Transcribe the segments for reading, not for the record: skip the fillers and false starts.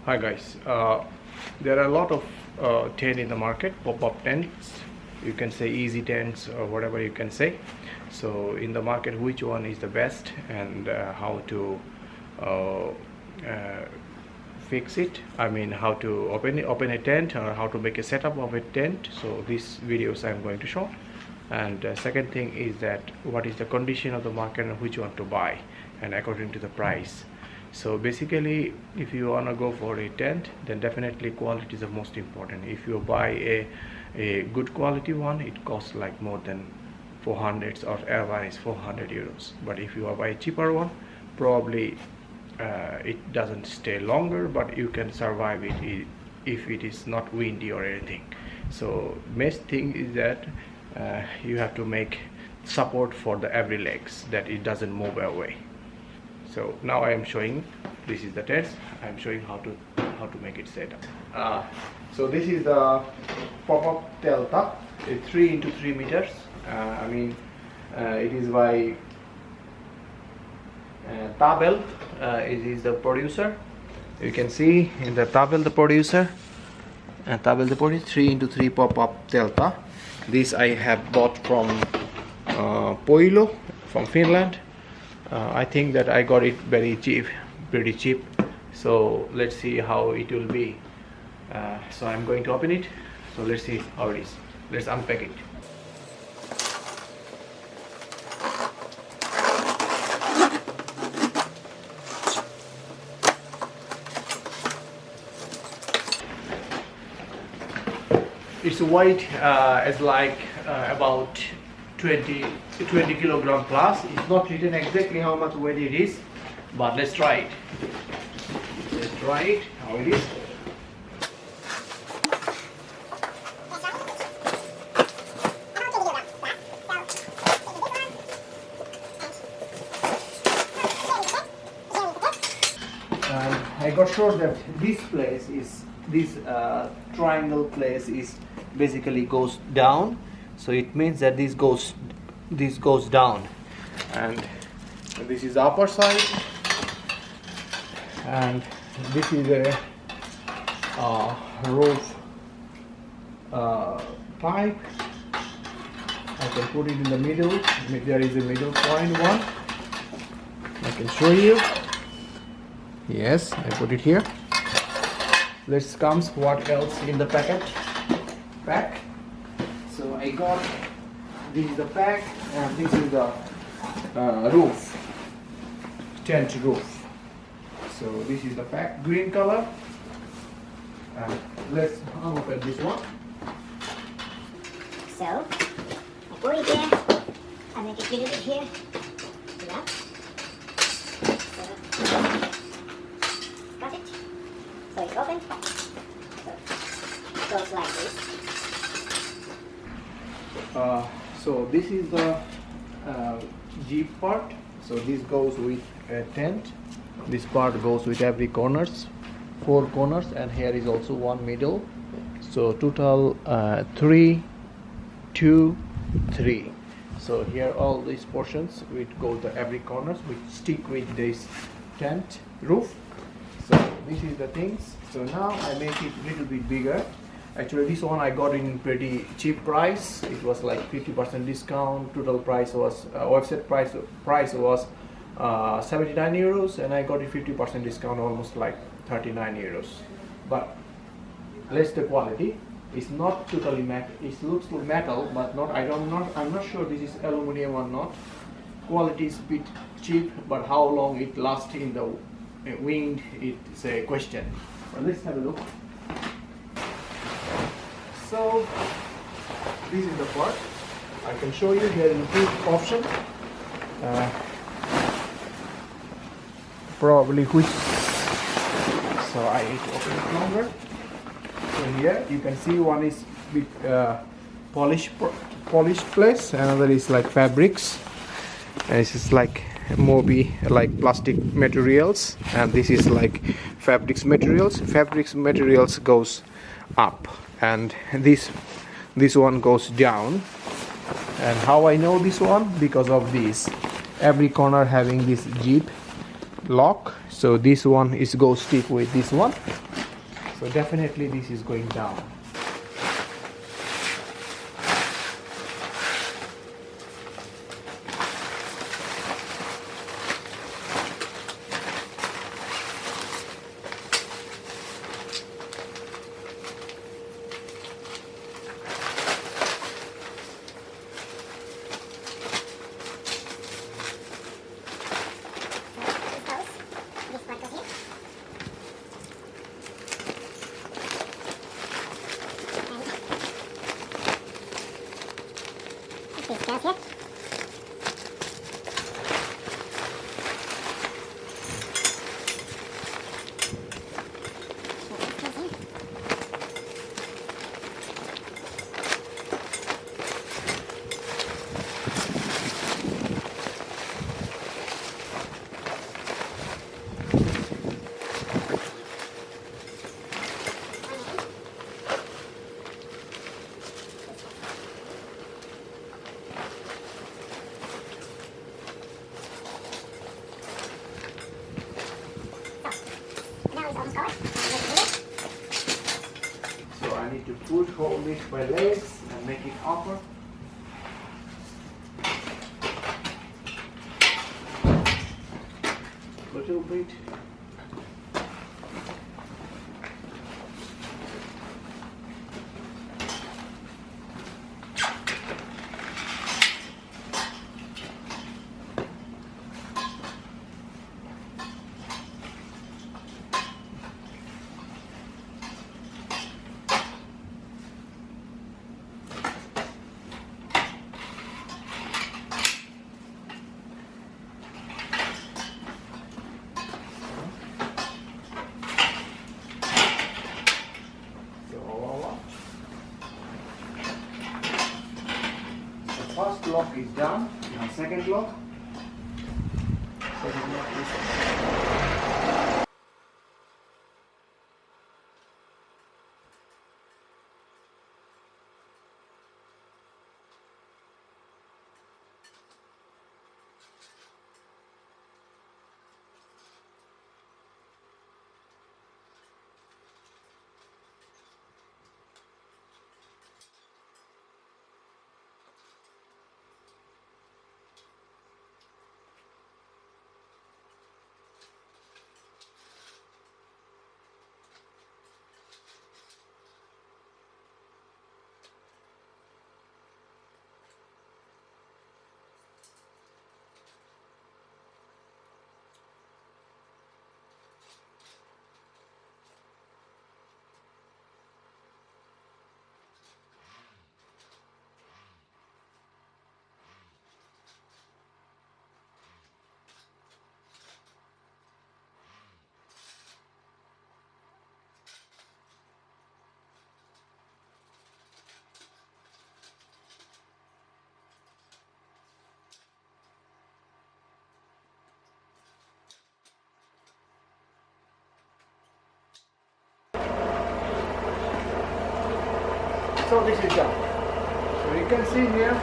Hi guys, there are a lot of tent in the market, pop-up tents, you can say easy tents or whatever you can say. So in the market, which one is the best and how to uh, fix it, I mean how to open a tent or how to make a setup of a tent. So these videos I'm going to show. And second thing is that what is the condition of the market and which one to buy and according to the price. So basically, if you want to go for a tent, then definitely quality is the most important. If you buy a good quality one, it costs like more than 400 or average 400 euros. But if you buy a cheaper one, probably it doesn't stay longer, but you can survive it if it is not windy or anything. So best thing is that you have to make support for the every legs, that it doesn't move away. So now I am showing, this is the test, I am showing how to make it set up. So this is the Popup Telttä, it's 3 × 3 meters. It is by Tabel, it is the producer. You can see in the Tabel the producer, Tabel the producer, 3 × 3 Popup Telttä. This I have bought from Poilo from Finland. I think that I got it very cheap, pretty cheap. So let's see how it will be. So I'm going to open it. So let's see how it is. Let's unpack it. It's weight is like about 20 kilogram plus. It's not written exactly how much weight it is, but let's try it. Let's try it how it is. I got sure that this place is triangle place is basically goes down. So it means that this goes down, and this is the upper side, and this is a roof pipe. I can put it in the middle. There is a middle point one. I can show you. Yes, I put it here. Let's comes what else in the pack. So I got, this is the pack, and this is the roof, tent roof. So this is the pack, green color. Let's open this one. So I put it here, I make a little bit here. Yeah. So got it. So it's open. So it goes like this. So this is the jeep part. So this goes with a tent. This part goes with every corners, 4 corners, and here is also one middle. So total 3, 2, 3. So here all these portions which go to every corners which stick with this tent roof. So this is the things. So now I make it a little bit bigger. Actually, this one I got in pretty cheap price. It was like 50% discount. Total price was website price was 79 euros, and I got it 50% discount, almost like 39 euros. But less the quality. It's not totally metal. It looks like metal, but not. I'm not sure this is aluminum or not. Quality is a bit cheap, but how long it lasts in the wind, it's a question. But let's have a look. So this is the part. I can show you here in the option. Probably which. So I need to open it longer. So here you can see one is bit polished place. Another is like fabrics. And this is like Mobi, like plastic materials, and this is like fabrics materials goes up, and this one goes down. And how I know this one? Because of this, every corner having this jeep lock, so this one is go stick with this one, so definitely this is going down. This goes here. So I need to hold it by legs and make it upper. Little bit. First lock is done. Now second lock. Second lock is so this is done. So you can see here,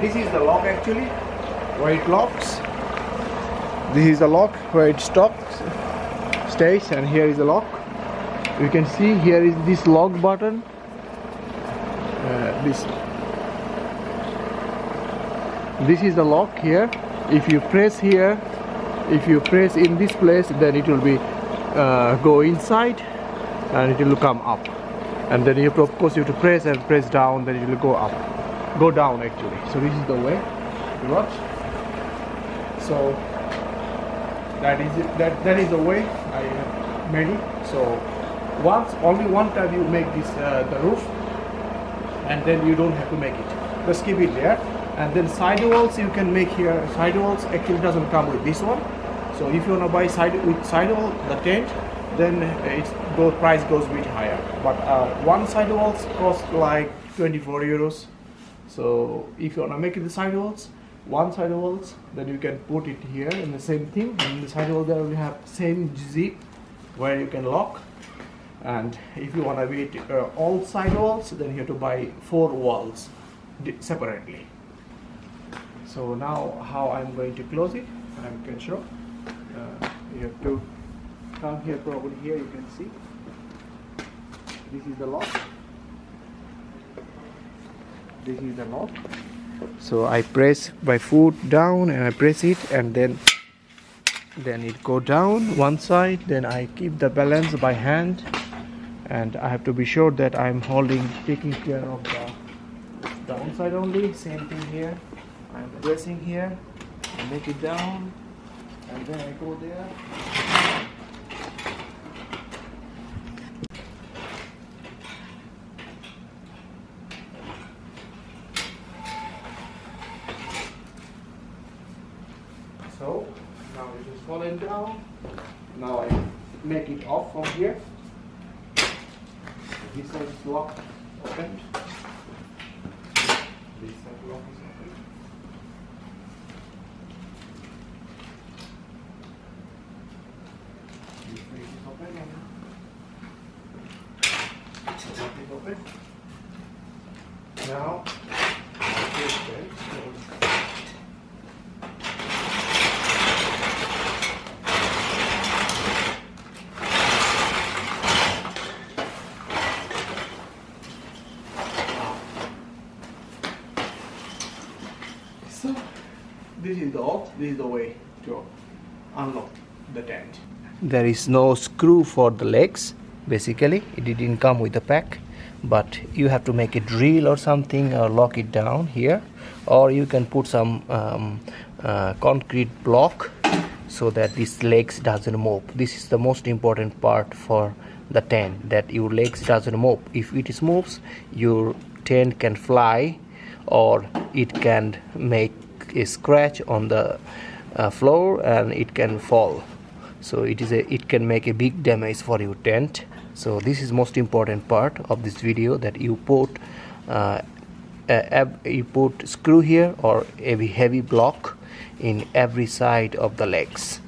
this is the lock actually, where it locks. This is the lock where it stops, stays, and here is the lock. You can see here is this lock button. This is the lock here. If you press here, if you press in this place, then it will be go inside and it will come up. And then you have to, of course, you have to press and press down, then it will go up, go down actually. So this is the way it works. So that is it. That is the way I made it. So only one time you make this the roof, and then you don't have to make it. Just keep it there. And then side walls you can make here. Side walls actually doesn't come with this one. So if you wanna buy side wall the tent, then the price goes a bit higher. But one side walls cost like 24 euros. So if you wanna make it the side walls, one side walls, then you can put it here in the same thing. And the side wall there will have same zip where you can lock. And if you wanna be all side walls, then you have to buy 4 walls separately. So now how I'm going to close it, I can show. You have to come here, probably here you can see. This is the lock. This is the lock. So I press my foot down and I press it, and then it go down one side. Then I keep the balance by hand, and I have to be sure that I'm taking care of the downside only. Same thing here. I'm pressing here, I make it down, and then I go there. So now it is falling down. Now I make it off from here. This side is locked, opened. This side lock is open. This side is open and this side is open. Now this belt goes. So this is the way to unlock the tent. There is no screw for the legs. Basically, it didn't come with the pack, but you have to make a drill or something or lock it down here, or you can put some concrete block so that these legs doesn't move. This is the most important part for the tent, that your legs doesn't move. If it moves, your tent can fly, or it can make a scratch on the floor and it can fall. So it can make a big damage for your tent. So this is most important part of this video, that you put screw here or a heavy block in every side of the legs.